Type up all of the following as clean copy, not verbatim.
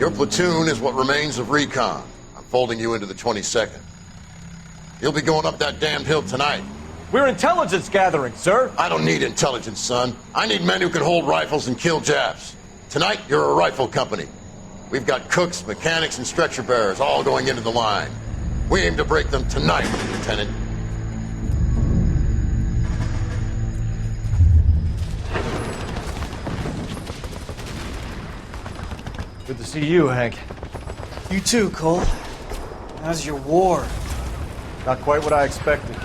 Your platoon is what remains of recon. I'm folding you into the 22nd. You'll be going up that damned hill tonight. We're intelligence gathering, sir. I don't need intelligence, son. I need men who can hold rifles and kill Japs. Tonight, you're a rifle company. We've got cooks, mechanics, and stretcher bearers all going into the line. We aim to break them tonight, Lieutenant. Good to see you, Hank. You too, Cole. How's your war? Not quite what I expected.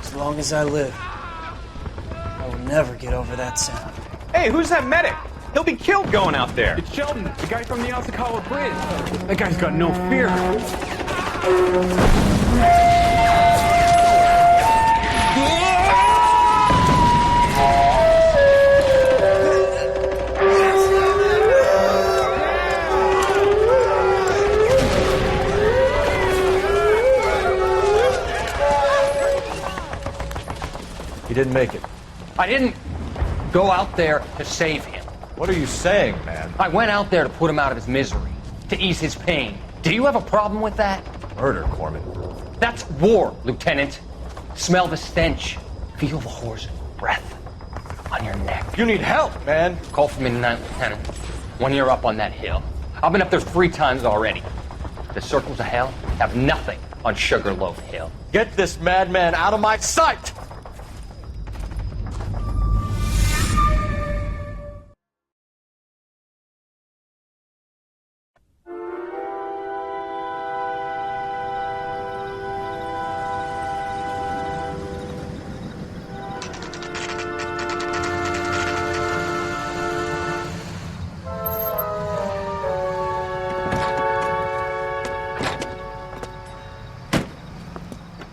As long as I live, I will never get over that sound. Hey, who's that medic? He'll be killed going out there. It's Sheldon, the guy from the Osakawa Bridge. That guy's got no fear. He didn't make it. I didn't go out there to save him. What are you saying, man? I went out there to put him out of his misery, to ease his pain. Do you have a problem with that? Murder, Corman. That's war, Lieutenant. Smell the stench. Feel the whore's breath on your neck. You need help, man. Call for me tonight, Lieutenant. When you're up on that hill. I've been up there 3 times already. The circles of hell have nothing on Sugarloaf Hill. Get this madman out of my sight!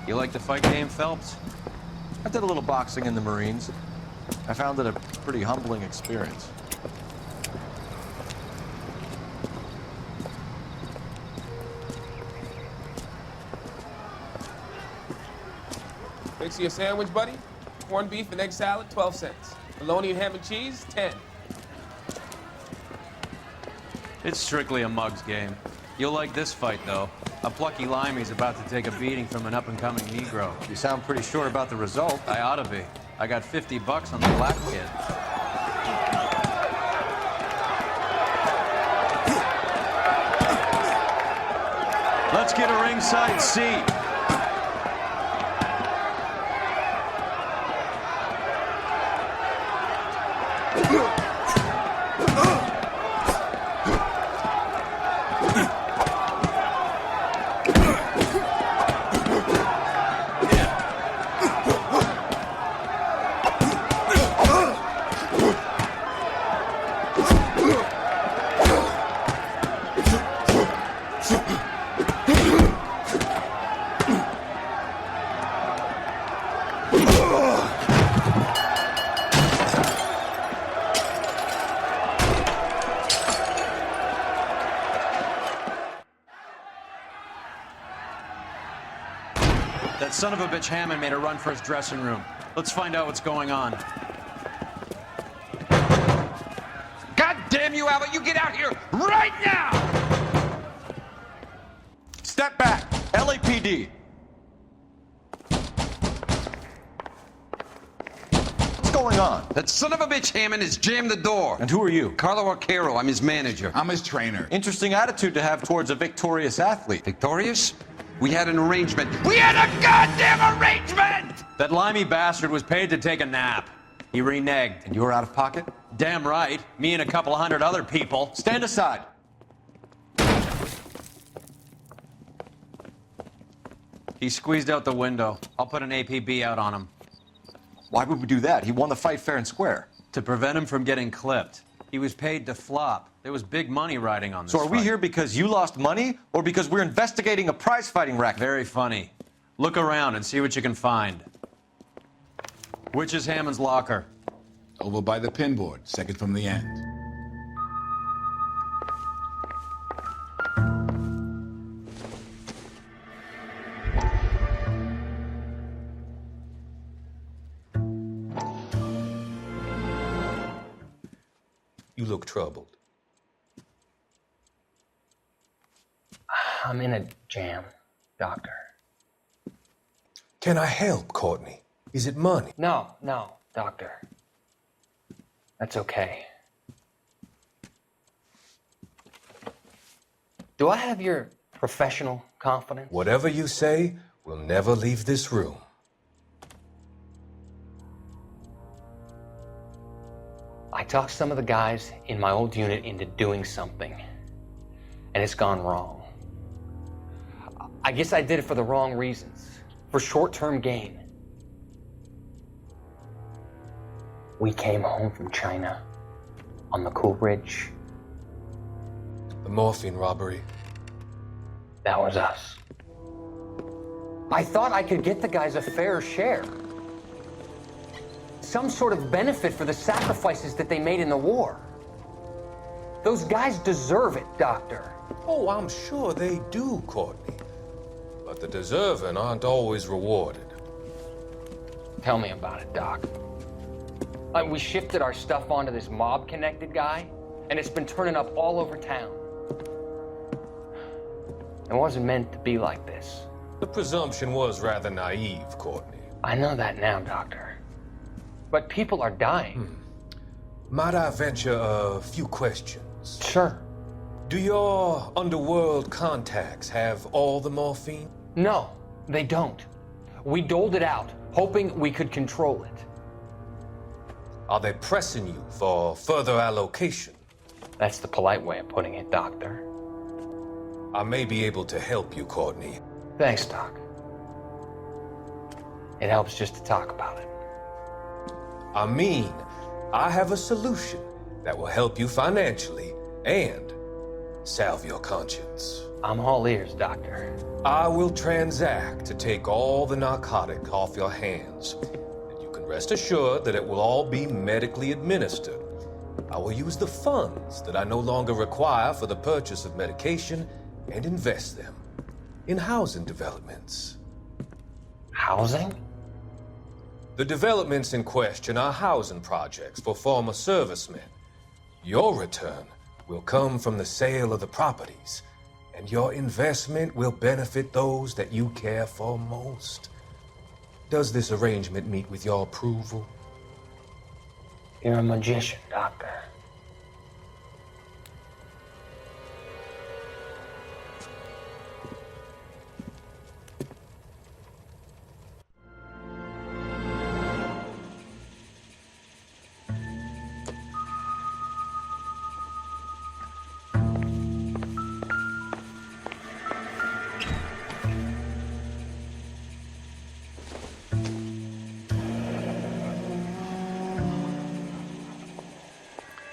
You like the fight game, Phelps? I did a little boxing in the Marines. I found it a pretty humbling experience. Fix you a sandwich, buddy? Corned beef and egg salad, 12 cents. Bologna and ham and cheese, 10. It's strictly a mug's game. You'll like this fight, though. A plucky limey's about to take a beating from an up-and-coming Negro. You sound pretty sure about the result. I ought to be. I got $50 on the black kid. Let's get a ringside seat. That son of a bitch Hammond made a run for his dressing room. Let's find out what's going on. God damn you, Albert! You get out here right now! Step back! LAPD! What's going on? That son of a bitch Hammond has jammed the door. And who are you? Carlo Arcaro, I'm his manager. I'm his trainer. Interesting attitude to have towards a victorious athlete. Victorious? We had an arrangement. We had a goddamn arrangement! That limey bastard was paid to take a nap. He reneged. And you were out of pocket? Damn right. Me and a couple hundred other people. Stand aside. He squeezed out the window. I'll put an APB out on him. Why would we do that? He won the fight fair and square. To prevent him from getting clipped. He was paid to flop. There was big money riding on this So are we fight. here because you lost money or because we're investigating a prize-fighting racket? Very funny. Look around and see what you can find. Which is Hammond's locker? Over by the pinboard, second from the end. You look troubled. I'm in a jam, Doctor. Can I help, Courtney? Is it money? No, Doctor. That's okay. Do I have your professional confidence? Whatever you say, we'll never leave this room. I talked some of the guys in my old unit into doing something, and it's gone wrong. I guess I did it for the wrong reasons, for short-term gain. We came home from China on the Cool Bridge. The morphine robbery. That was us. I thought I could get the guys a fair share. Some sort of benefit for the sacrifices that they made in the war. Those guys deserve it, Doctor. Oh, I'm sure they do, Courtney. But the deserving aren't always rewarded. Tell me about it, Doc. We shifted our stuff onto this mob-connected guy, and it's been turning up all over town. It wasn't meant to be like this. The presumption was rather naive, Courtney. I know that now, Doctor. But people are dying. Might I venture a few questions? Sure. Do your underworld contacts have all the morphine? No, they don't. We doled it out, hoping we could control it. Are they pressing you for further allocation? That's the polite way of putting it, Doctor. I may be able to help you, Courtney. Thanks, Doc. It helps just to talk about it. I mean, I have a solution that will help you financially and salve your conscience. I'm all ears, Doctor. I will transact to take all the narcotic off your hands. And you can rest assured that it will all be medically administered. I will use the funds that I no longer require for the purchase of medication and invest them in housing developments. Housing? The developments in question are housing projects for former servicemen. Your return will come from the sale of the properties, and your investment will benefit those that you care for most. Does this arrangement meet with your approval? You're a magician, Doctor.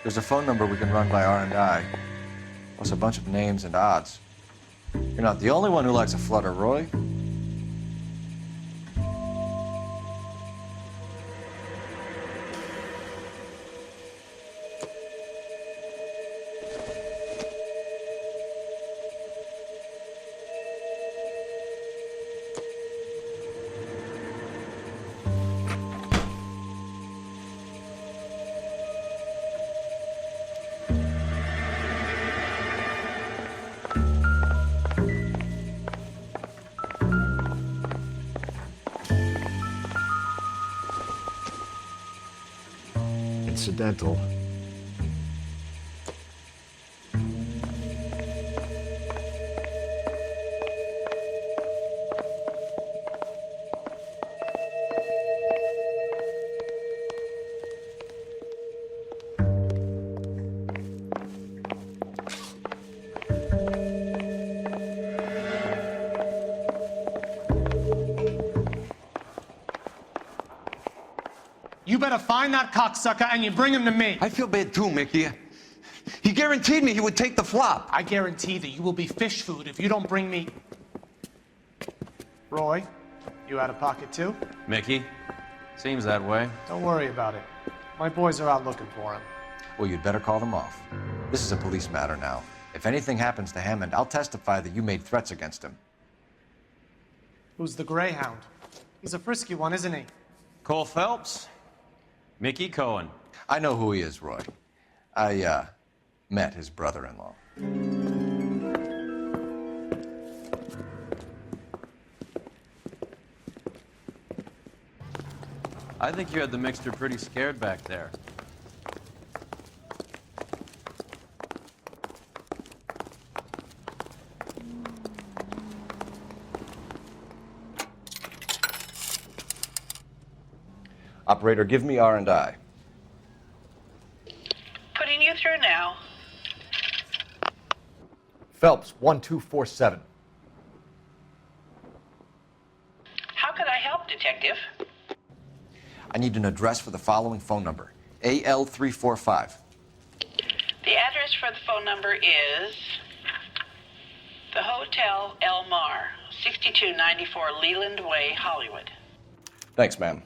There's a phone number we can run by R&I, plus a bunch of names and odds. You're not the only one who likes a flutter, Roy. Incidental. You better find that cocksucker and you bring him to me. I feel bad too, Mickey. He guaranteed me he would take the flop. I guarantee that you will be fish food if you don't bring me... Roy, you out of pocket too? Mickey? Seems that way. Don't worry about it. My boys are out looking for him. Well, you'd better call them off. This is a police matter now. If anything happens to Hammond, I'll testify that you made threats against him. Who's the Greyhound? He's a frisky one, isn't he? Coul Felps? Mickey Cohen. I know who he is, Roy. I, met his brother-in-law. I think you had the mixture pretty scared back there. Operator, give me R&I. Putting you through now. Phelps, 1247. How could I help, Detective? I need an address for the following phone number. AL345. The address for the phone number is the Hotel L A Noire, 6294 Leland Way, Hollywood. Thanks, ma'am.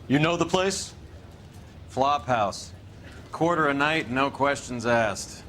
You know the place? Flop house. Quarter a night, no questions asked.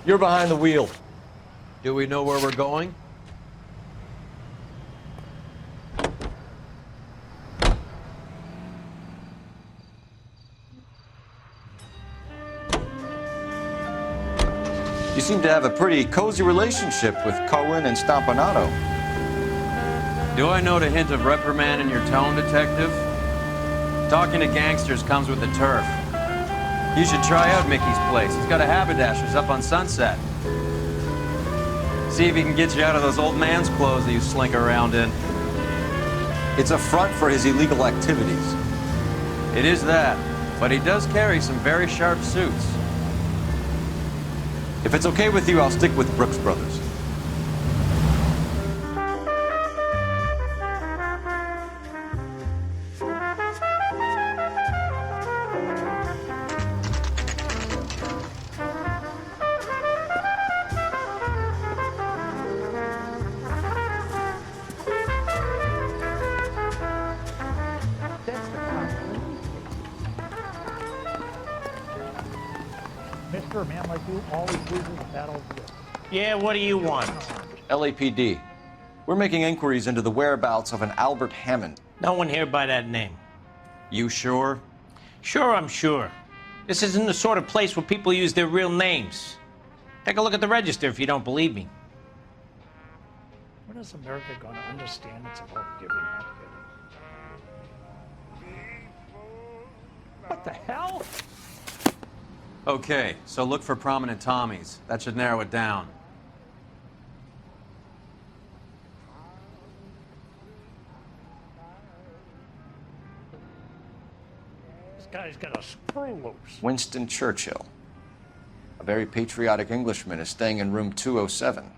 You're behind the wheel. Do we know where we're going? You seem to have a pretty cozy relationship with Cohen and Stompanato. Do I note a hint of reprimand in your tone, Detective? Talking to gangsters comes with the turf. You should try out Mickey's place. He's got a haberdasher's up on Sunset. See if he can get you out of those old man's clothes that you slink around in. It's a front for his illegal activities. It is that, but he does carry some very sharp suits. If it's okay with you, I'll stick with Brooks Brothers. Mister, a man like you always loses the battle of wits. Yeah, what do you want? LAPD. We're making inquiries into the whereabouts of an Albert Hammond. No one here by that name. You sure? Sure, I'm sure. This isn't the sort of place where people use their real names. Take a look at the register if you don't believe me. When is America going to understand it's about giving, not getting? What the hell? Okay, so look for prominent Tommies. That should narrow it down. This guy's got a screw loose. Winston Churchill. A very patriotic Englishman is staying in room 207.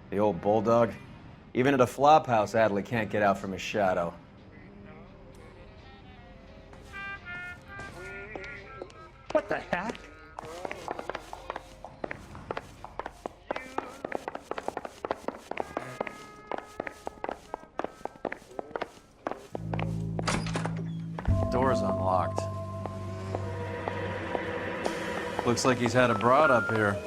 The old bulldog. Even at a flop house, Adley can't get out from his shadow. What the heck? Door's unlocked. Looks like he's had a broad up here.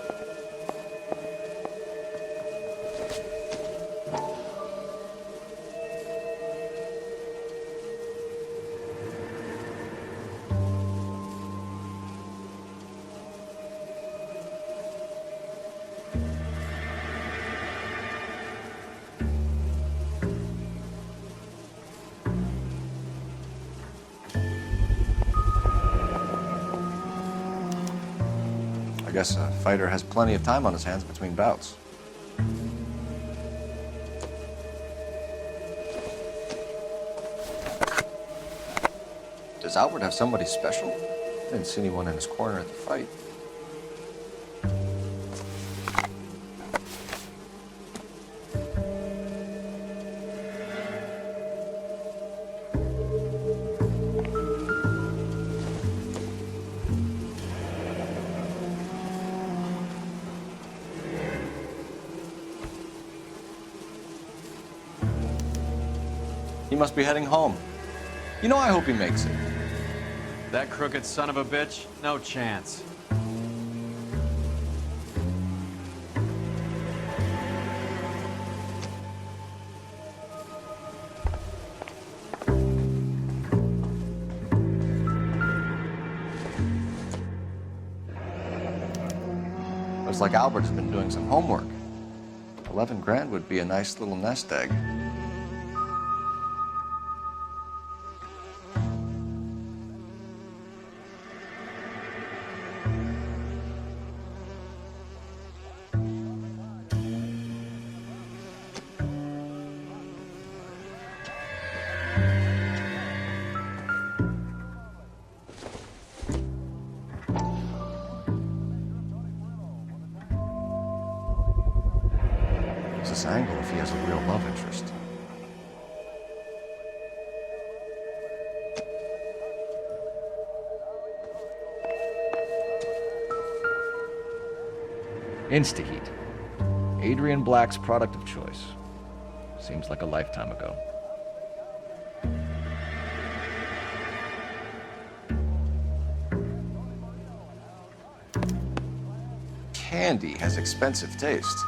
I guess a fighter has plenty of time on his hands between bouts. Does Albert have somebody special? I didn't see anyone in his corner at the fight. must be heading home. You know, I hope he makes it. That crooked son of a bitch? No chance. Looks like Albert's been doing some homework. 11 grand would be a nice little nest egg. This angle if he has a real love interest. Instaheat. Adrian Black's product of choice. Seems like a lifetime ago. Candy has expensive taste.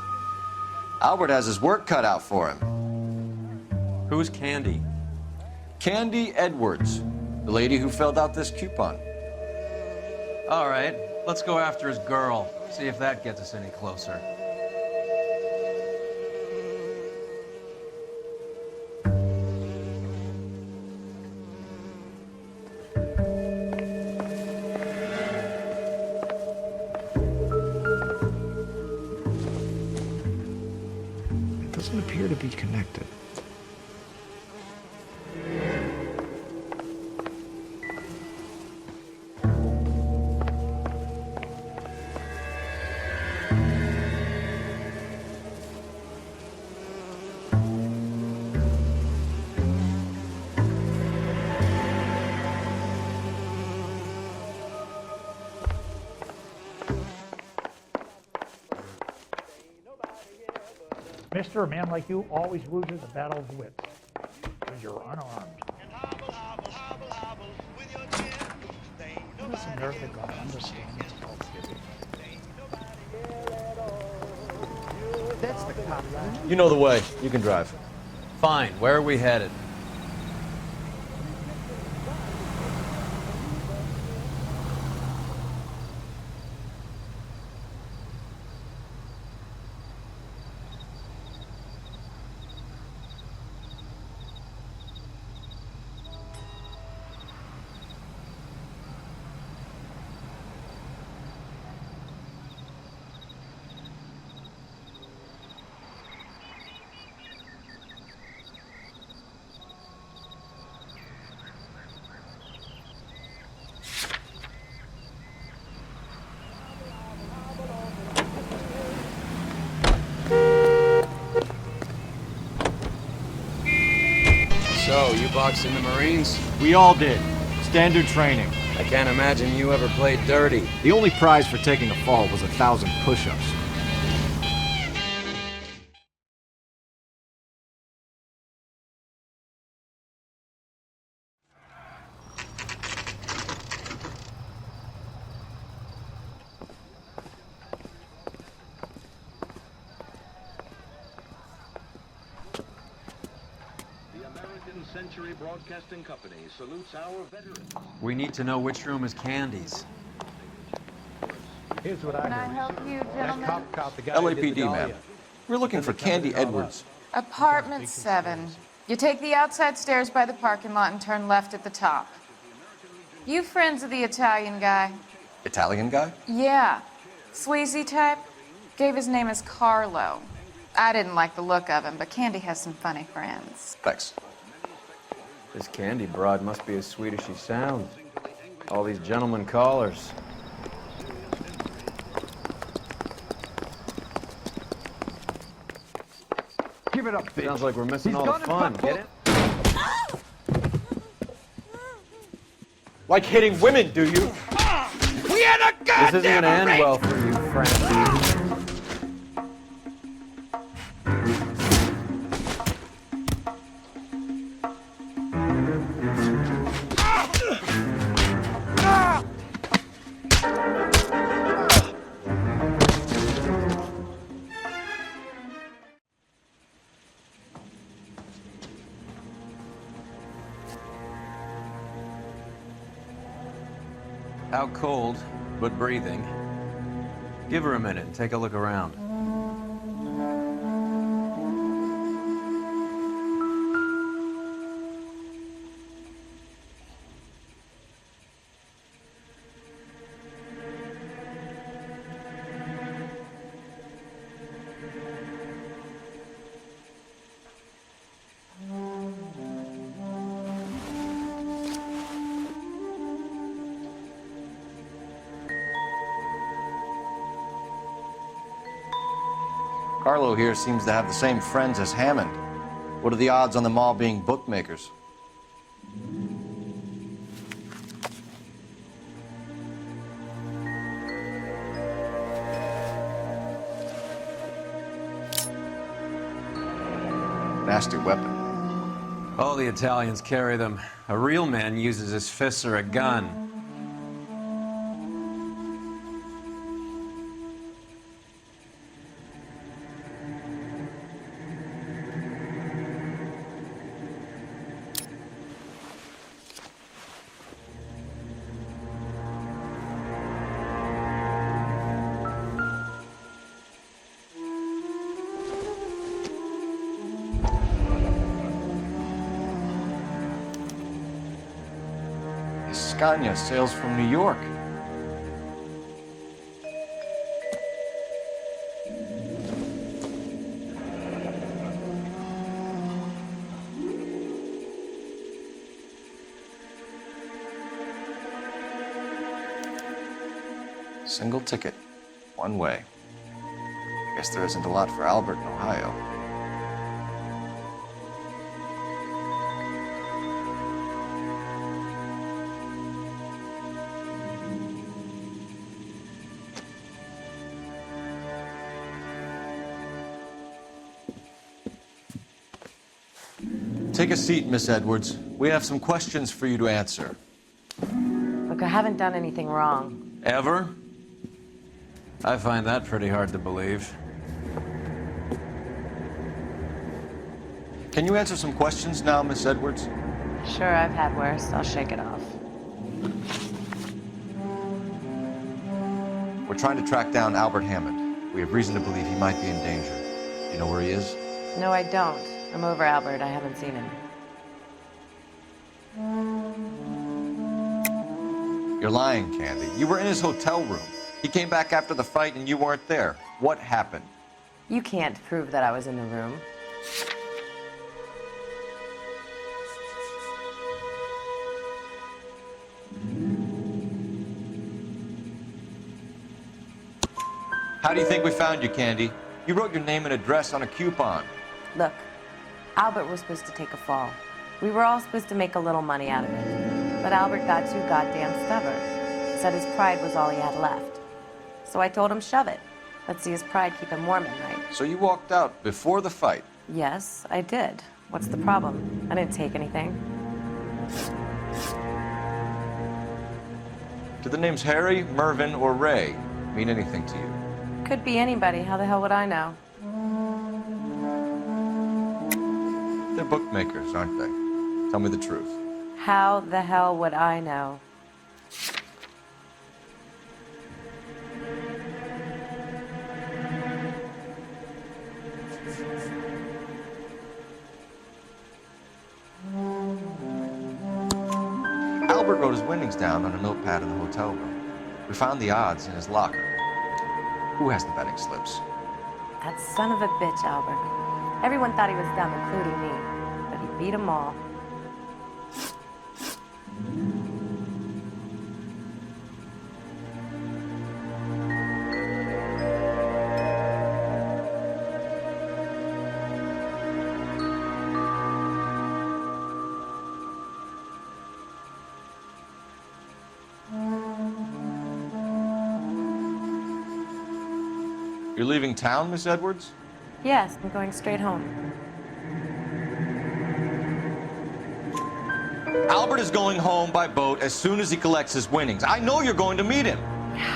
Albert has his work cut out for him. Who's Candy? Candy Edwards, the lady who filled out this coupon. All right, let's go after his girl. See if that gets us any closer. Doesn't appear to be connected. Mister, a man like you always loses a battle of wits because you're unarmed. How does America going to understand this bullshit? That's the cop, right? You know the way. You can drive. Fine, where are we headed? So, you boxed in the Marines? We all did. Standard training. I can't imagine you ever played dirty. The only prize for taking a fall was 1,000 push-ups. Century Broadcasting Company salutes our veterans. We need to know which room is Candy's. Here's what I Can I heard. help you, gentlemen? That cop, the guy who did the LAPD, ma'am. Dahlia. We're looking for Candy Edwards. Apartment 7. You take the outside stairs by the parking lot and turn left at the top. You friends of the Italian guy? Italian guy? Yeah. Sleazy type? Gave his name as Carlo. I didn't like the look of him, but Candy has some funny friends. Thanks. This Candy broad must be as sweet as she sounds. All these gentlemen callers. Give it up, bitch. Sounds like we're missing all the fun. Get it? Like hitting women, do you? We had a goddamn This isn't gonna end arrangement. well for you, Francis. Out cold, but breathing. Give her a minute and take a look around. Carlo here seems to have the same friends as Hammond. What are the odds on them all being bookmakers? Nasty weapon. All the Italians carry them. A real man uses his fists or a gun. Scania sails from New York. Single ticket, one way. Guess there isn't a lot for Albert in Ohio. Take a seat, Miss Edwards. We have some questions for you to answer. Look, I haven't done anything wrong. Ever? I find that pretty hard to believe. Can you answer some questions now, Miss Edwards? Sure, I've had worse. I'll shake it off. We're trying to track down Albert Hammond. We have reason to believe he might be in danger. Do you know where he is? No, I don't. I'm over Albert. I haven't seen him. You're lying, Candy. You were in his hotel room. He came back after the fight and you weren't there. What happened? You can't prove that I was in the room. How do you think we found you, Candy? You wrote your name and address on a coupon. Look, Albert was supposed to take a fall. We were all supposed to make a little money out of it. But Albert got too goddamn stubborn. Said his pride was all he had left. So I told him, shove it. Let's see his pride keep him warm at night. So you walked out before the fight? Yes, I did. What's the problem? I didn't take anything. Do the names Harry, Mervyn, or Ray mean anything to you? Could be anybody. How the hell would I know? They're bookmakers, aren't they? Tell me the truth. How the hell would I know? Albert wrote his winnings down on a notepad in the hotel room. We found the odds in his locker. Who has the betting slips? That son of a bitch, Albert. Everyone thought he was dumb, including me. But he beat them all. You're leaving town, Miss Edwards? Yes, I'm going straight home. Albert is going home by boat as soon as he collects his winnings. I know you're going to meet him.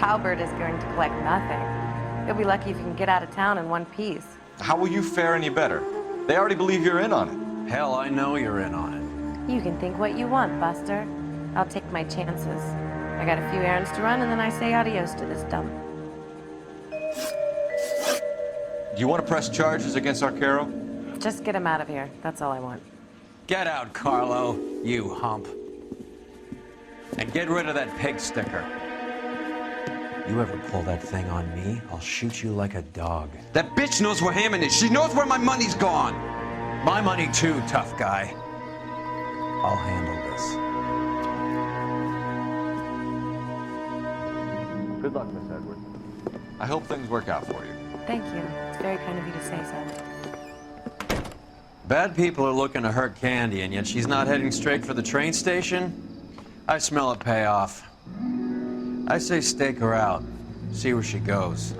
Albert is going to collect nothing. He'll be lucky if he can get out of town in one piece. How will you fare any better? They already believe you're in on it. Hell, I know you're in on it. You can think what you want, Buster. I'll take my chances. I got a few errands to run, and then I say adios to this dump. Do you want to press charges against Arcaro? Just get him out of here. That's all I want. Get out, Carlo, you hump. And get rid of that pig sticker. You ever pull that thing on me, I'll shoot you like a dog. That bitch knows where Hammond is. She knows where my money's gone. My money too, tough guy. I'll handle this. Good luck, Miss Edward. I hope things work out for you. Thank you. It's very kind of you to say so. Bad people are looking to hurt Candy, and yet she's not heading straight for the train station? I smell a payoff. I say stake her out. See where she goes.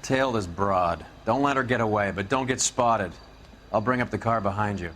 Tail this broad. Don't let her get away, but don't get spotted. I'll bring up the car behind you.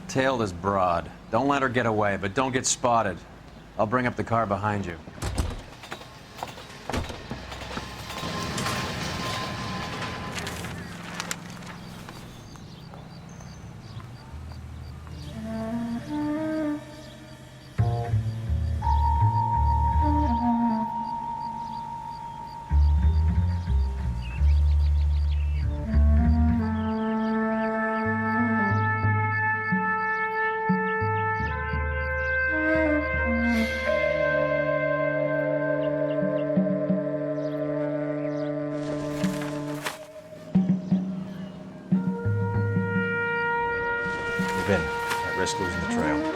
Tail this broad. Don't let her get away, but don't get spotted. I'll bring up the car behind you. Risk losing the trail.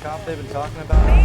cop they've been talking about?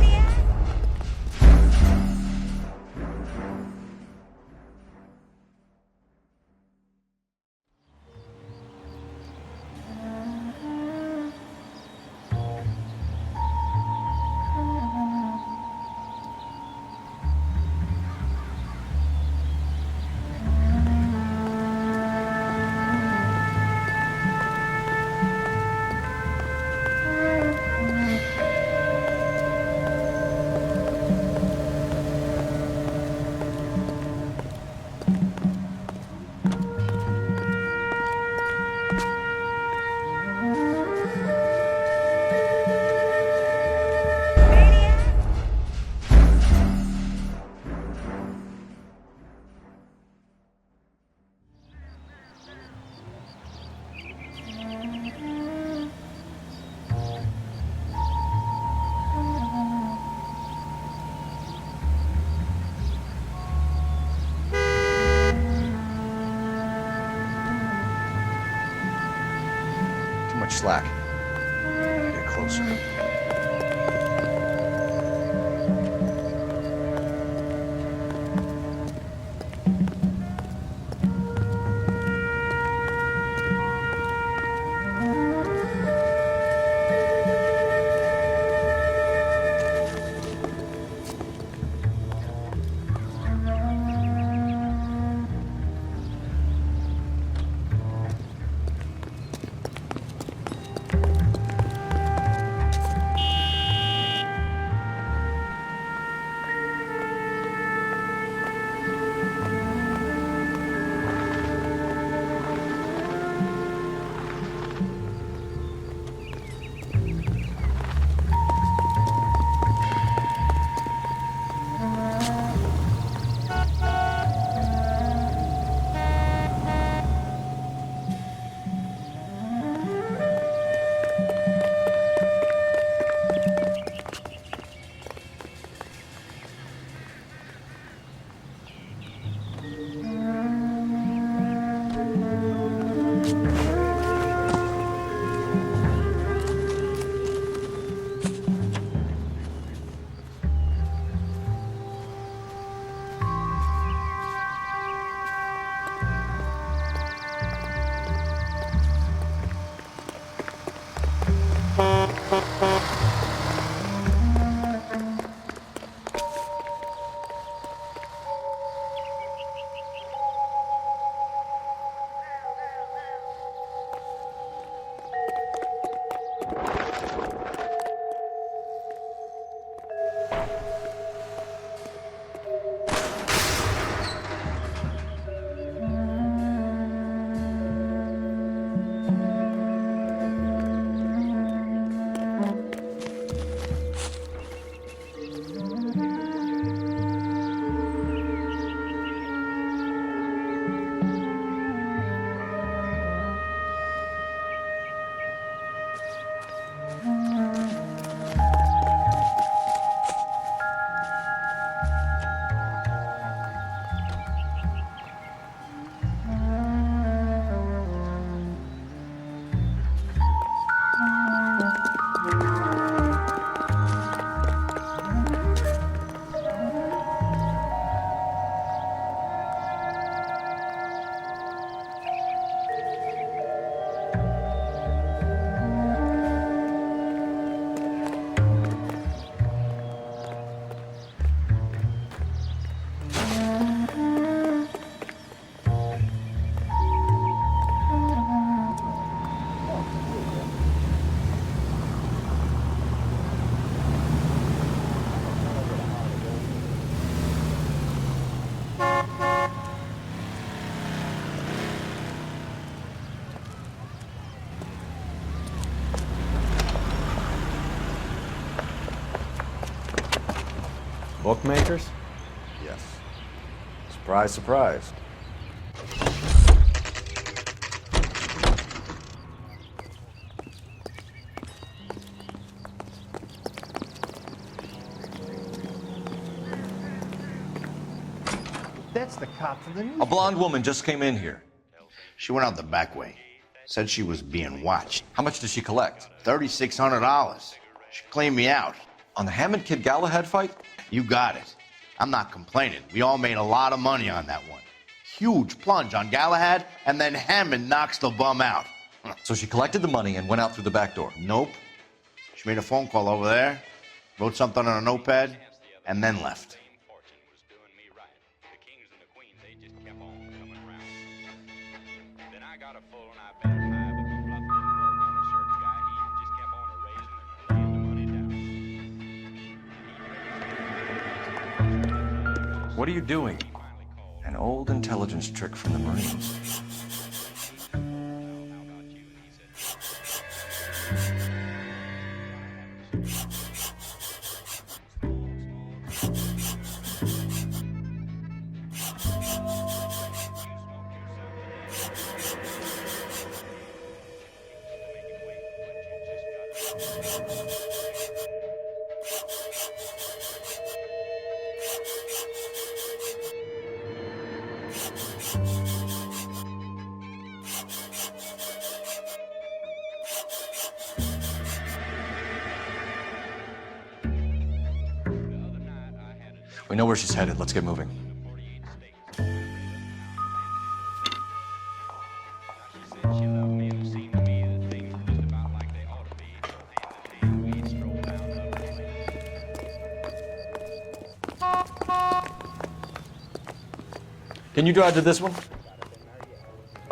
Slack. Get closer. Bookmakers? Yes. Surprise, surprise. That's the cop from the news. A blonde woman just came in here. She went out the back way. Said she was being watched. How much did she collect? $3,600. She cleaned me out. On the Hammond Kid Galahad fight? You got it. I'm not complaining. We all made a lot of money on that one. Huge plunge on Galahad, and then Hammond knocks the bum out. So she collected the money and went out through the back door? Nope. She made a phone call over there, wrote something on a notepad, and then left. What are you doing? An old intelligence trick from the Marines. We know where she's headed. Let's get moving. Can you drive to this one?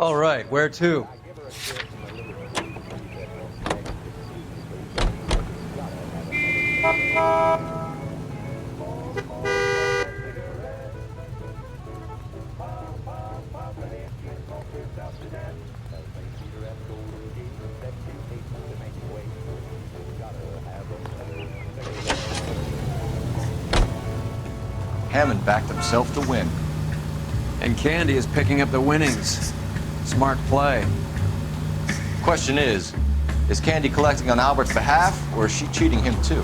All right, where to? Hammond backed himself to win. And Candy is picking up the winnings. Smart play. Question is Candy collecting on Albert's behalf, or is she cheating him too?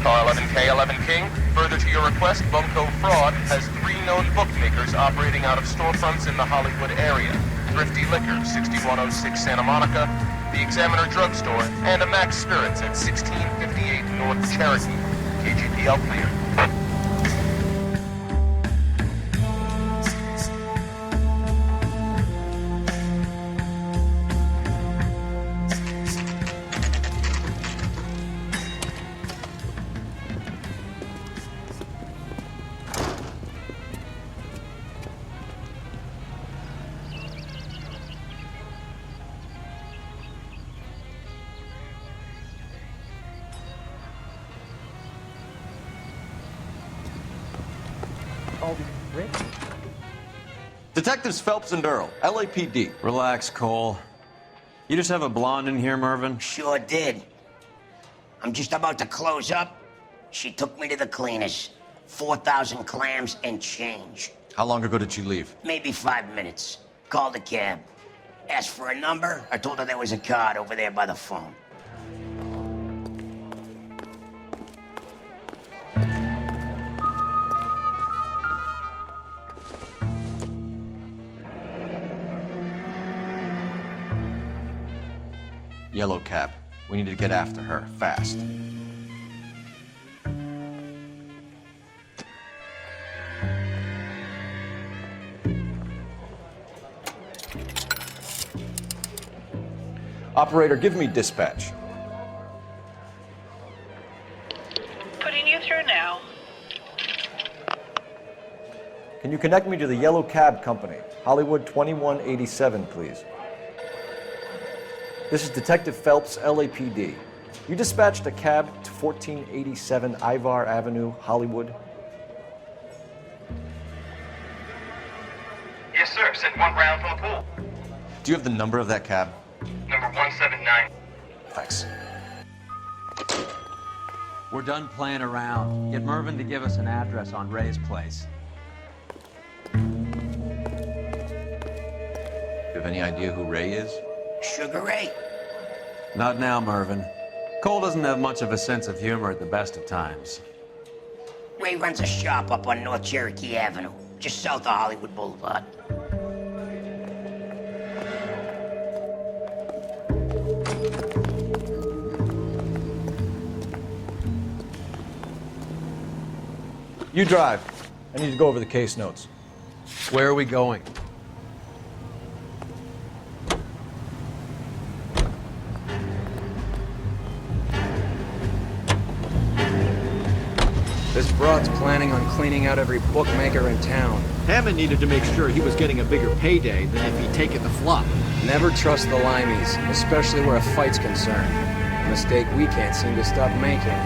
Car 11K 11 King, further to your request, Bumco Fraud has 3 known bookmakers operating out of storefronts in the Hollywood area. Thrifty Liquor, 6106 Santa Monica, the Examiner Drugstore, and a Max Spirits at 1658 North Cherokee. KGPL clear. Detectives Phelps and Earl, LAPD. Relax, Cole. You just have a blonde in here, Mervyn? Sure did. I'm just about to close up. She took me to the cleaners. 4,000 clams and change. How long ago did she leave? Maybe 5 minutes. Called a cab. Asked for a number. I told her there was a card over there by the phone. Yellow cab. We need to get after her, fast. Operator, give me dispatch. Putting you through now. Can you connect me to the Yellow Cab Company, Hollywood 2187, please? This is Detective Phelps, LAPD. You dispatched a cab to 1487 Ivar Avenue, Hollywood. Yes, sir. Sent 1 round from the pool. Do you have the number of that cab? Number 179. Thanks. We're done playing around. Get Mervyn to give us an address on Ray's place. Do you have any idea who Ray is? Sugar Ray? Not now, Mervyn. Cole doesn't have much of a sense of humor at the best of times. Ray runs a shop up on North Cherokee Avenue, just south of Hollywood Boulevard. You drive. I need to go over the case notes. Where are we going? This broad's planning on cleaning out every bookmaker in town. Hammond needed to make sure he was getting a bigger payday than if he'd taken the flop. Never trust the limeys, especially where a fight's concerned. A mistake we can't seem to stop making.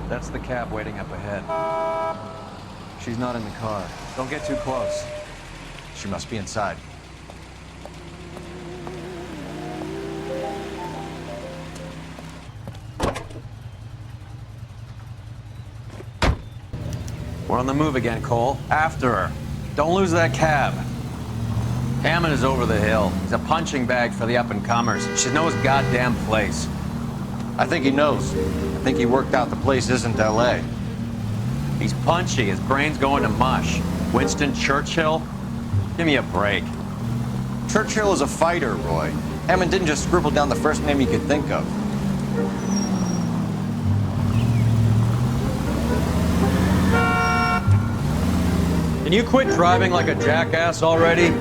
That's the cab waiting up ahead. She's not in the car. Don't get too close. She must be inside. We're on the move again, Cole. After her. Don't lose that cab. Hammond is over the hill. He's a punching bag for the up-and-comers. She knows his goddamn place. I think he knows. I think he worked out the place isn't LA. He's punchy. His brain's going to mush. Winston Churchill? Give me a break. Churchill is a fighter, Roy. Hammond didn't just scribble down the first name he could think of. Can you quit driving like a jackass already?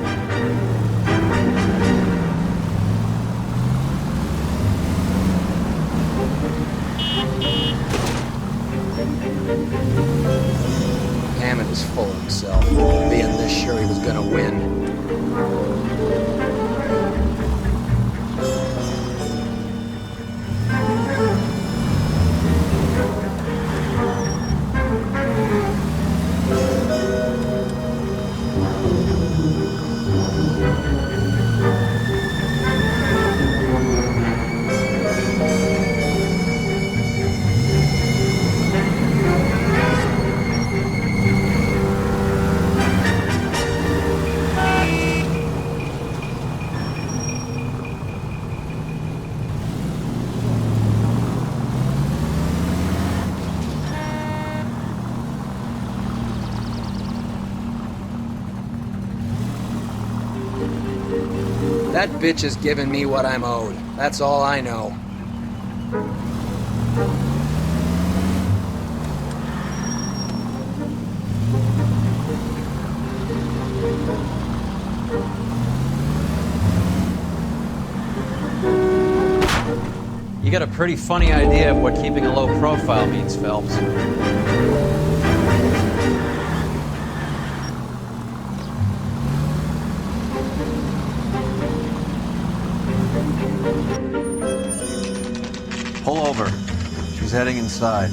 Hammond is full of himself, being this sure he was gonna win. That bitch has given me what I'm owed. That's all I know. You got a pretty funny idea of what keeping a low profile means, Phelps. Pull over. She's heading inside.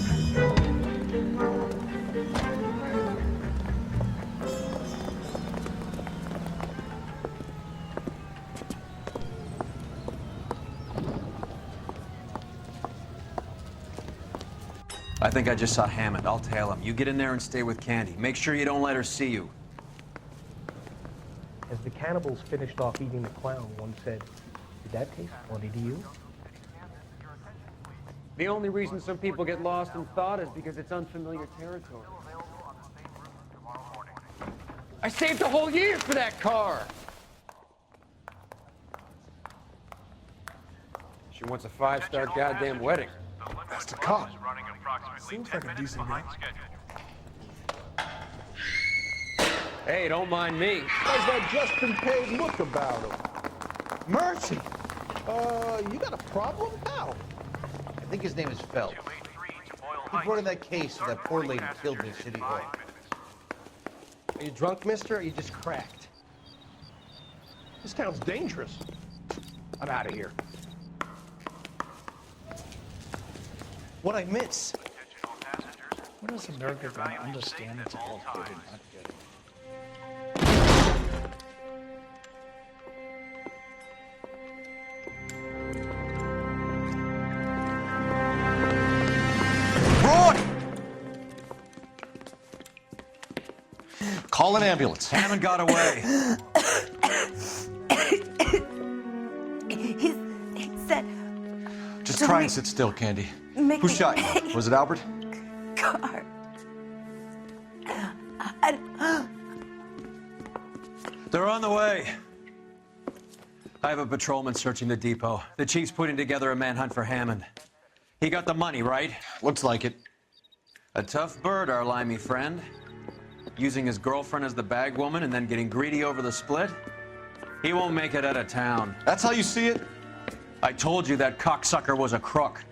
I think I just saw Hammond. I'll tail him. You get in there and stay with Candy. Make sure you don't let her see you. As the cannibals finished off eating the clown, one said, "Did that taste funny to you?" The only reason some people get lost in thought is because it's unfamiliar territory. I saved a whole year for that car! She wants a 5-star goddamn wedding. That's the cop. Seems like a decent guy. Hey, don't mind me. How's that just-been paid look about him? Mercy! You got a problem? How? I think his name is Phelps. He brought in that case of that poor lady killed in City Hall. Are you drunk, mister, or are you just cracked? This town's dangerous. I'm out of here. What'd I miss? When is America going to understand it's all good and not good? Call an ambulance. Hammond got away. He said... Just try and sit still, Candy. Mickey. Who shot you? Was it Albert? car. They're on the way. I have a patrolman searching the depot. The chief's putting together a manhunt for Hammond. He got the money, right? Looks like it. A tough bird, our limey friend. Using his girlfriend as the bag woman and then getting greedy over the split. He won't make it out of town. That's how you see it? I told you that cocksucker was a crook.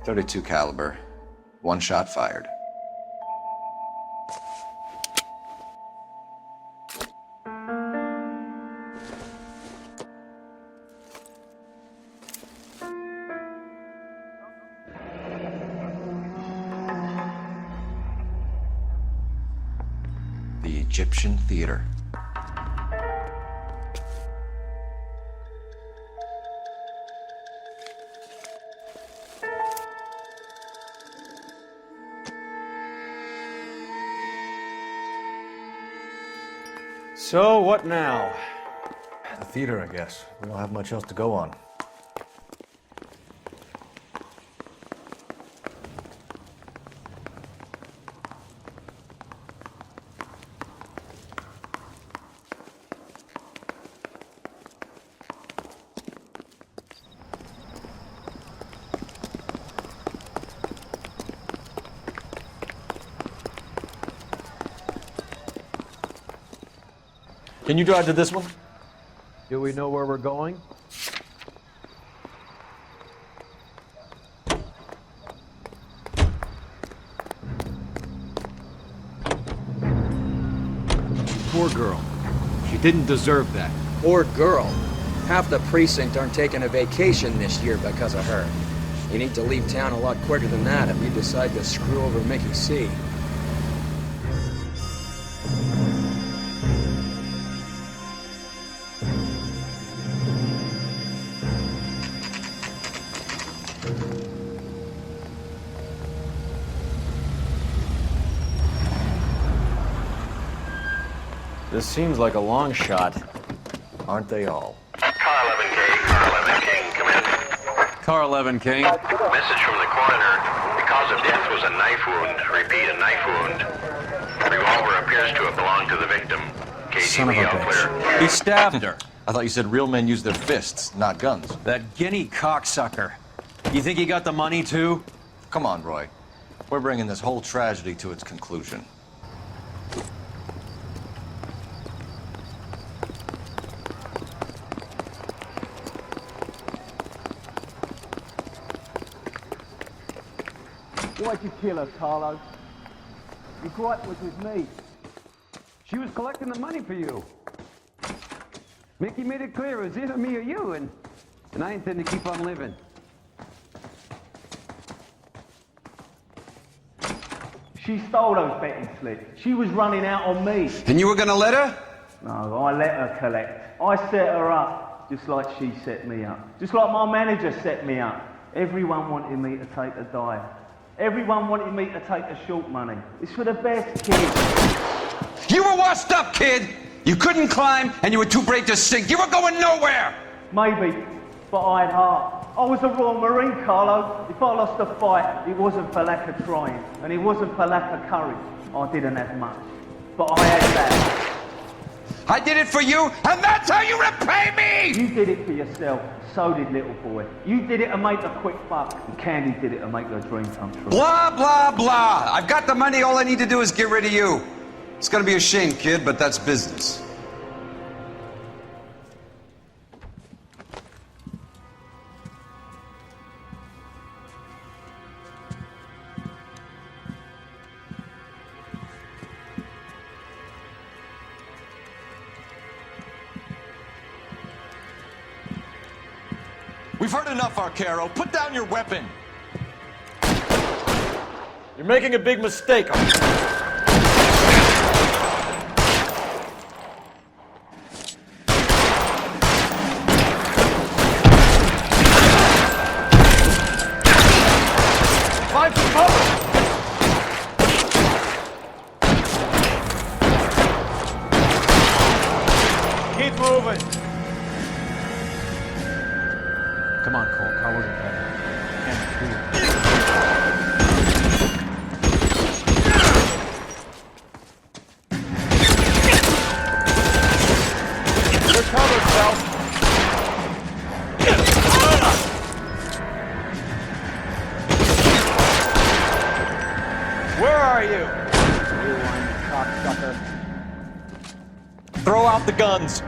.32 caliber. One shot fired. The Egyptian Theater. So, what now? The theater, I guess. We don't have much else to go on. Can you drive to this one? Do we know where we're going? Poor girl. She didn't deserve that. Poor girl. Half the precinct aren't taking a vacation this year because of her. You need to leave town a lot quicker than that if you decide to screw over Mickey C. This seems like a long shot. Aren't they all? Car 11K, Car 11 King, come in. Car 11 King. Message from the coroner. The cause of death was a knife wound. Repeat, a knife wound. The revolver appears to have belonged to the victim. Son of a KGB all clear. bitch. He stabbed her. I thought you said real men use their fists, not guns. That guinea cocksucker. You think he got the money too? Come on, Roy. We're bringing this whole tragedy to its conclusion. Why'd you kill her, Carlo? Your gripe was with me. She was collecting the money for you. Mickey made it clear it was either me or you, and I intend to keep on living. She stole those betting slips. She was running out on me. And you were gonna let her? No, I let her collect. I set her up, just like she set me up. Just like my manager set me up. Everyone wanted me to take a dive. Everyone wanted me to take the short money. It's for the best, kid. You were washed up, kid! You couldn't climb, and you were too brave to sink. You were going nowhere! Maybe, but I had heart. I was a Royal Marine, Carlo. If I lost a fight, it wasn't for lack of trying, and it wasn't for lack of courage. I didn't have much, but I had that. I did it for you, and that's how you repay me! You did it for yourself. So did little boy. You did it to make a quick buck, and Candy did it to make her dream come true. Blah, blah, blah. I've got the money. All I need to do is get rid of you. It's gonna be a shame, kid, but that's business. We've heard enough, Arcaro. Put down your weapon. You're making a big mistake. are you? You one cocksucker. Throw out the guns.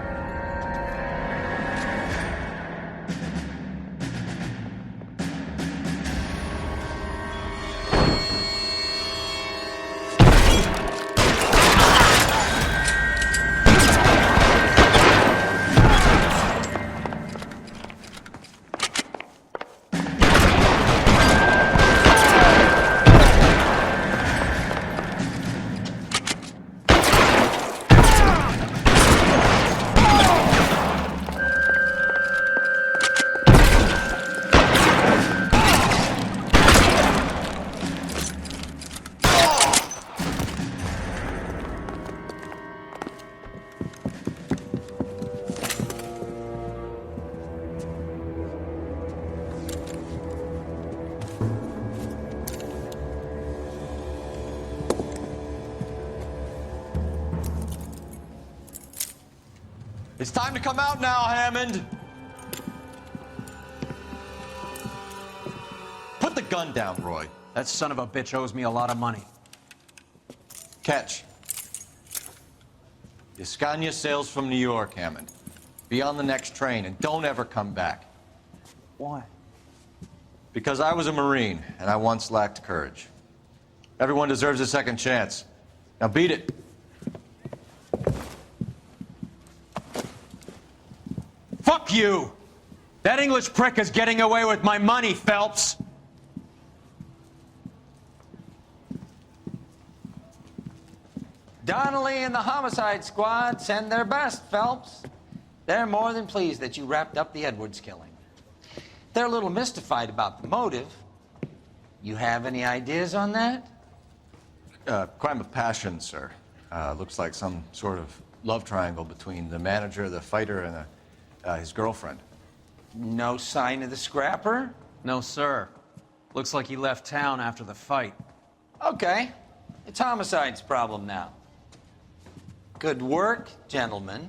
It's time to come out now, Hammond. Put the gun down, Roy. That son of a bitch owes me a lot of money. Catch. Scania sails from New York, Hammond. Be on the next train and don't ever come back. Why? Because I was a Marine and I once lacked courage. Everyone deserves a second chance. Now beat it. Fuck you! That English prick is getting away with my money, Phelps! Donnelly and the homicide squad send their best, Phelps. They're more than pleased that you wrapped up the Edwards killing. They're a little mystified about the motive. You have any ideas on that? Crime of passion, sir. Looks like some sort of love triangle between the manager, the fighter, and his girlfriend. No sign of the scrapper? No, sir. Looks like he left town after the fight. Okay. It's homicide's problem now. Good work, gentlemen.